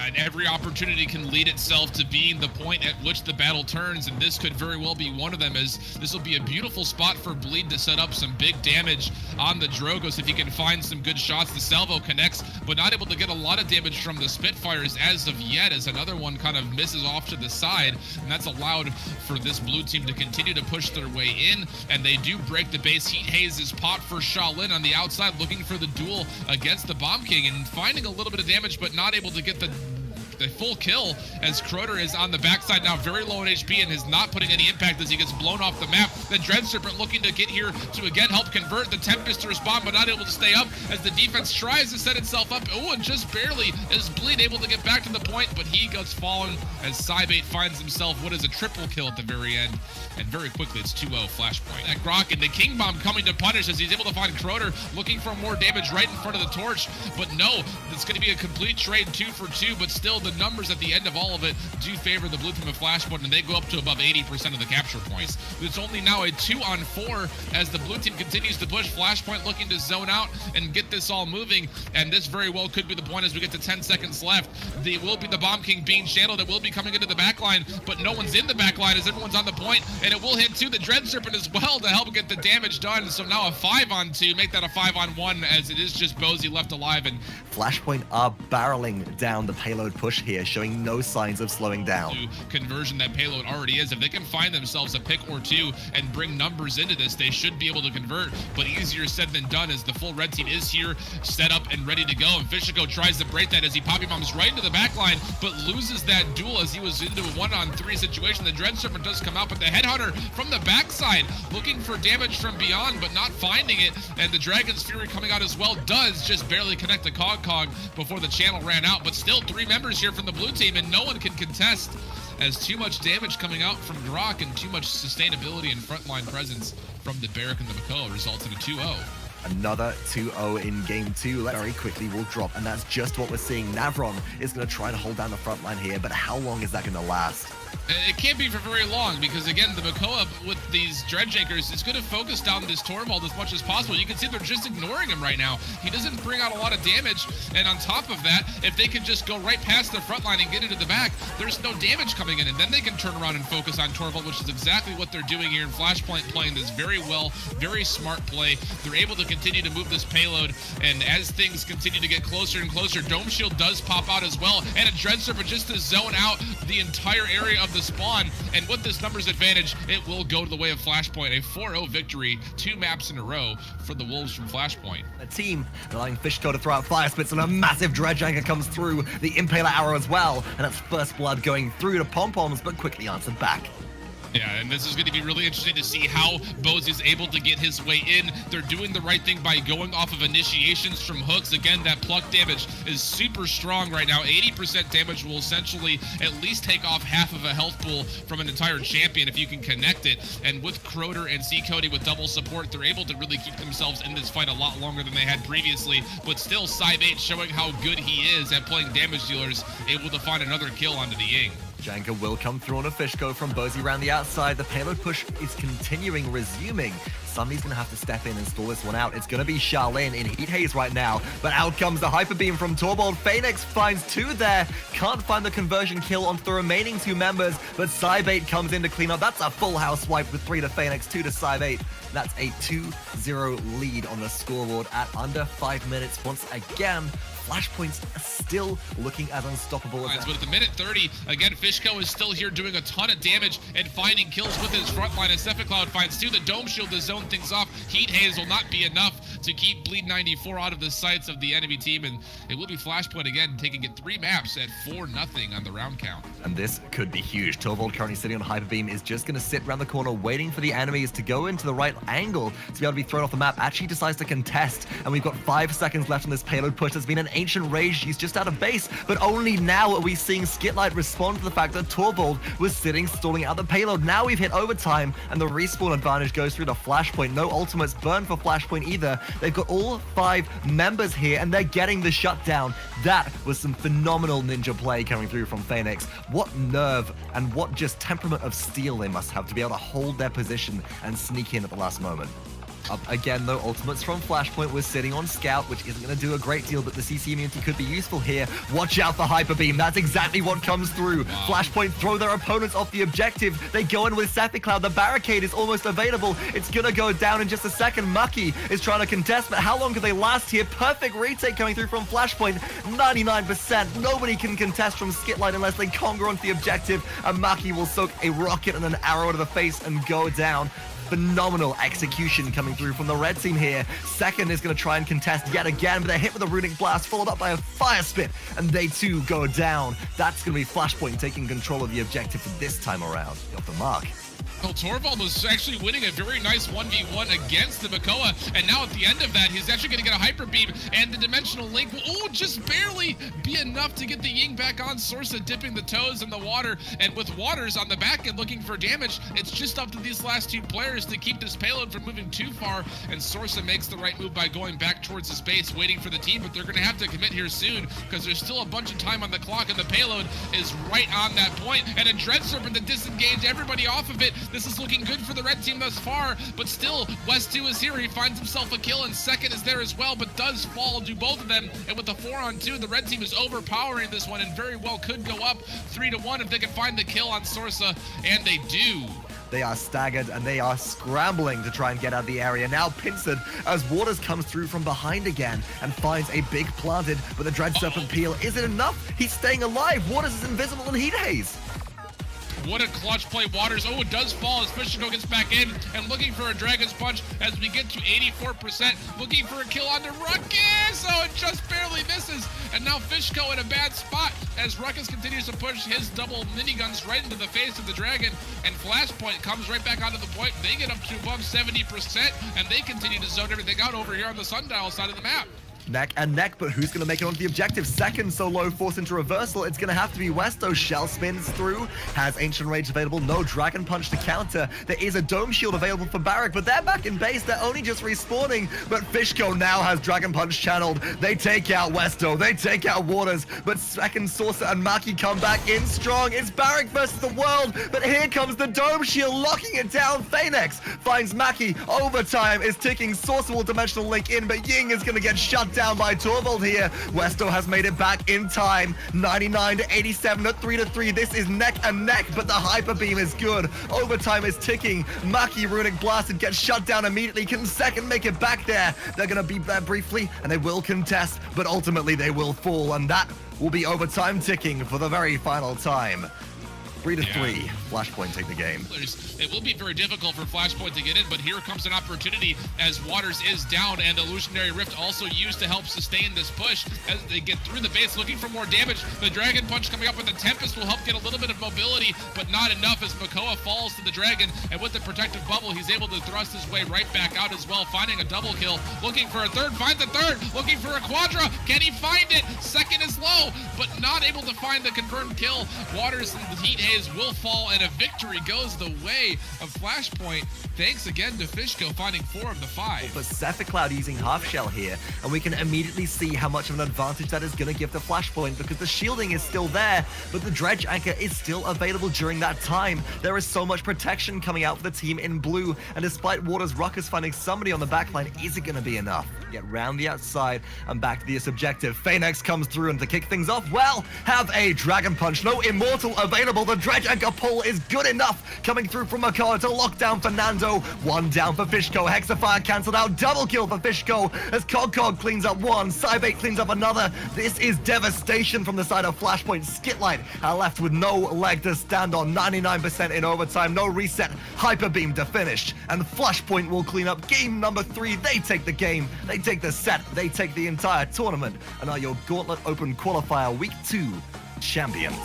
and every opportunity can lead itself to being the point at which the battle turns, and this could very well be one of them, as this will be a beautiful spot for Bleed to set up some big damage on the Drogos if he can find some good shots. The salvo connects, but not able to get a lot of damage from the Spitfires as of yet, as another one kind of misses off to the side, and that's allowed for this blue team to continue to push their way in, and they do break the base. Heat Haze is popped for Shaolin on the outside, looking for the duel against the Bomb King, and finding a little bit of damage, but not able to get the full kill, as Croter is on the backside now, very low in HP, and is not putting any impact as he gets blown off the map. The Dread Serpent looking to get here to again help convert. The Tempest to respond, but not able to stay up as the defense tries to set itself up. Oh, and just barely is Bleed able to get back to the point, but he gets fallen as Cybate finds himself what is a triple kill at the very end, and very quickly it's 2-0 Flashpoint. At Grok, and the King Bomb coming to punish as he's able to find Croter, looking for more damage right in front of the torch, but no, it's going to be a complete trade 2 for 2, but still the numbers at the end of all of it do favor the blue team of Flashpoint, and they go up to above 80% of the capture points. It's only now a 2-on-4 as the blue team continues to push. Flashpoint looking to zone out and get this all moving, and this very well could be the point as we get to 10 seconds left. It will be the Bomb King being channeled. It will be coming into the backline, but no one's in the backline as everyone's on the point, and it will hit too the Dread Serpent as well to help get the damage done. So now a 5-on-2, make that a 5-on-1, as it is just Bozy left alive. And Flashpoint are barreling down the payload push here, showing no signs of slowing down. Conversion that payload already is. If they can find themselves a pick or two and bring numbers into this, they should be able to convert, but easier said than done as the full red team is here, set up and ready to go. And Fishiko tries to break that as he poppy bombs right into the back line, but loses that duel as he was into a 1-on-3 situation. The Dread Serpent does come out, but the Headhunter from the backside looking for damage from beyond, but not finding it. And the Dragon's Fury coming out as well does just barely connect the Cog before the channel ran out, but still 3 members here from the blue team, and no one can contest as too much damage coming out from Grok and too much sustainability and frontline presence from the Barrack and the Makoa results in a 2-0. Another 2-0 in game 2. Very quickly will drop, and that's just what we're seeing. Navron is going to try to hold down the front line here, but how long is that going to last? It can't be for very long, because again, the Makoa with these Dreadjakers is going to focus down this Torvald as much as possible. You can see they're just ignoring him right now. He doesn't bring out a lot of damage, and on top of that, if they can just go right past the front line and get into the back, there's no damage coming in, and then they can turn around and focus on Torvald, which is exactly what they're doing here in Flashpoint, playing this very well, very smart play. They're able to continue to move this payload, and as things continue to get closer and closer, Dome Shield does pop out as well, and a Dread Serpent just to zone out the entire area of the spawn, and with this numbers advantage, it will go to the way of Flashpoint. A 4-0 victory, 2 maps in a row for the Wolves from Flashpoint. A team allowing Fishko to throw out fire spits, and a massive Dreadjanker comes through, the Impaler arrow as well, and that's first blood going through to Pom-Poms, but quickly answered back. Yeah, and this is going to be really interesting to see how Bozy is able to get his way in. They're doing the right thing by going off of initiations from hooks. Again, that pluck damage is super strong right now. 80% damage will essentially at least take off half of a health pool from an entire champion if you can connect it. And with Croter and C. Cody with double support, they're able to really keep themselves in this fight a lot longer than they had previously. But still, Cybate showing how good he is at playing damage dealers, able to find another kill onto the Ying. Janka will come through on a Fishko from Bozy around the outside. The payload push is continuing, resuming. Somebody's going to have to step in and stall this one out. It's going to be Shaolin in Heat Haze right now, but out comes the Hyper Beam from Torvald. Phoenix finds 2 there. Can't find the conversion kill onto the remaining 2 members, but Cybate comes in to clean up. That's a full house wipe with 3 to Phoenix, 2 to Cybate. That's a 2-0 lead on the scoreboard at under 5 minutes. Once again, Flashpoints are still looking as unstoppable as but at the minute 30, again, Fishko is still here doing a ton of damage and finding kills with his front line as Cephicloud finds 2. The Dome Shield to zone things off. Heat Haze will not be enough to keep Bleed 94 out of the sights of the enemy team, and it will be Flashpoint again, taking it 3 maps at 4-0 on the round count. And this could be huge. Torvald, currently sitting on Hyper Beam, is just going to sit around the corner waiting for the enemies to go into the right angle to be able to be thrown off the map. Actually decides to contest, and we've got 5 seconds left on this payload push. There's been an Ancient Rage. She's just out of base, but only now are we seeing Skitlight respond to the fact that Torvald was sitting stalling out the payload. Now we've hit overtime, and the respawn advantage goes through to Flashpoint. No ultimates burn for Flashpoint either. They've got all 5 members here, and they're getting the shutdown. That was some phenomenal ninja play coming through from Phoenix. What nerve and what just temperament of steel they must have to be able to hold their position and sneak in at the last moment. Up again, though, ultimates from Flashpoint was sitting on Scout, which isn't going to do a great deal, but the CC immunity could be useful here. Watch out for Hyper Beam. That's exactly what comes through. Wow. Flashpoint throw their opponents off the objective. They go in with Sapphire Cloud. The barricade is almost available. It's going to go down in just a second. Mucky is trying to contest, but how long can they last here? Perfect retake coming through from Flashpoint. 99%. Nobody can contest from Skitlight unless they conquer onto the objective, and Mucky will soak a rocket and an arrow to the face and go down. Phenomenal execution coming through from the red team here. Second is going to try and contest yet again, but they're hit with a Runic Blast, followed up by a Fire Spit, and they too go down. That's going to be Flashpoint taking control of the objective for this time around. Off the mark. Well, Torvald was actually winning a very nice 1v1 against the Makoa, and now at the end of that, he's actually going to get a Hyper Beam, and the Dimensional Link will just barely be enough to get the Ying back on. Sorsa dipping the toes in the water, and with Waters on the back end looking for damage, it's just up to these last two players to keep this payload from moving too far, and Sorsa makes the right move by going back towards his base, waiting for the team, but they're going to have to commit here soon, because there's still a bunch of time on the clock, and the payload is right on that point, and a Dread Serpent to disengage everybody off of it. This is looking good for the red team thus far, but still, West 2 is here. He finds himself a kill, and Second is there as well, but does fall, do both of them. And with the 4-on-2, the red team is overpowering this one and very well could go up 3-1 if they can find the kill on Sorsa, and they do. They are staggered and they are scrambling to try and get out of the area. Now pincered as Waters comes through from behind again and finds a big planted with a Dread Serpent Peel. Is it enough? He's staying alive. Waters is invisible in Heat Haze. What a clutch play, Waters. Oh, it does fall as Fishko gets back in and looking for a Dragon's Punch as we get to 84%. Looking for a kill onto Ruckus. Oh, it just barely misses. And now Fishko in a bad spot as Ruckus continues to push his double miniguns right into the face of the Dragon. And Flashpoint comes right back onto the point. They get up to above 70% and they continue to zone everything out over here on the Sundial side of the map. Neck and neck, but who's going to make it onto the objective? Second so low, forced into reversal. It's going to have to be Westo. Shell spins through, has Ancient Rage available, no Dragon Punch to counter. There is a Dome Shield available for Barak, but they're back in base. They're only just respawning, but Fishko now has Dragon Punch channeled. They take out Westo, they take out Waters, but Second, Sorsa, and Maki come back in strong. It's Barak versus the world, but here comes the Dome Shield, locking it down. Phoenix finds Maki. Overtime is ticking. Sorsa will Dimensional Link in, but Ying is going to get shut down by Torvald here. Westo has made it back in time. 99 to 87 to 3-3. This is neck and neck, but the Hyper Beam is good. Overtime is ticking. Maki Runic Blasted gets shut down immediately. Can Second make it back there? They're going to be there briefly, and they will contest, but ultimately they will fall, and that will be overtime ticking for the very final time. 3-3. Flashpoint take the game. It will be very difficult for Flashpoint to get in, but here comes an opportunity as Waters is down and the Illusionary Rift also used to help sustain this push as they get through the base looking for more damage. The Dragon Punch coming up with the Tempest will help get a little bit of mobility, but not enough as Makoa falls to the Dragon, and with the Protective Bubble, he's able to thrust his way right back out as well, finding a double kill, looking for a third, finds a third, looking for a Quadra. Can he find it? Second is low, but not able to find the confirmed kill. Waters in the Heat Haze will fall, and a victory goes the way of Flashpoint. Thanks again to Fishko finding 4 of the 5. But Sapphire Cloud using Half Shell here, and we can immediately see how much of an advantage that is going to give the Flashpoint because the shielding is still there, but the Dredge Anchor is still available during that time. There is so much protection coming out for the team in blue, and despite Waters Ruckus finding somebody on the backline, is it going to be enough? Get round the outside and back to this objective. Phoenix comes through, and to kick things off, well, have a Dragon Punch. No Immortal available. The Dredge Anchor pull is good enough coming through from Makoa to lock down Fernando. One down for Fishko. Hexafire cancelled out. Double kill for Fishko as Cog cleans up one. Cybate cleans up another. This is devastation from the side of Flashpoint. Skitlight are left with no leg to stand on. 99% in overtime. No reset. Hyper Beam to finish. And Flashpoint will clean up game number 3. They take the game. They take the set. They take the entire tournament and are your Gauntlet Open Qualifier Week 2 champions.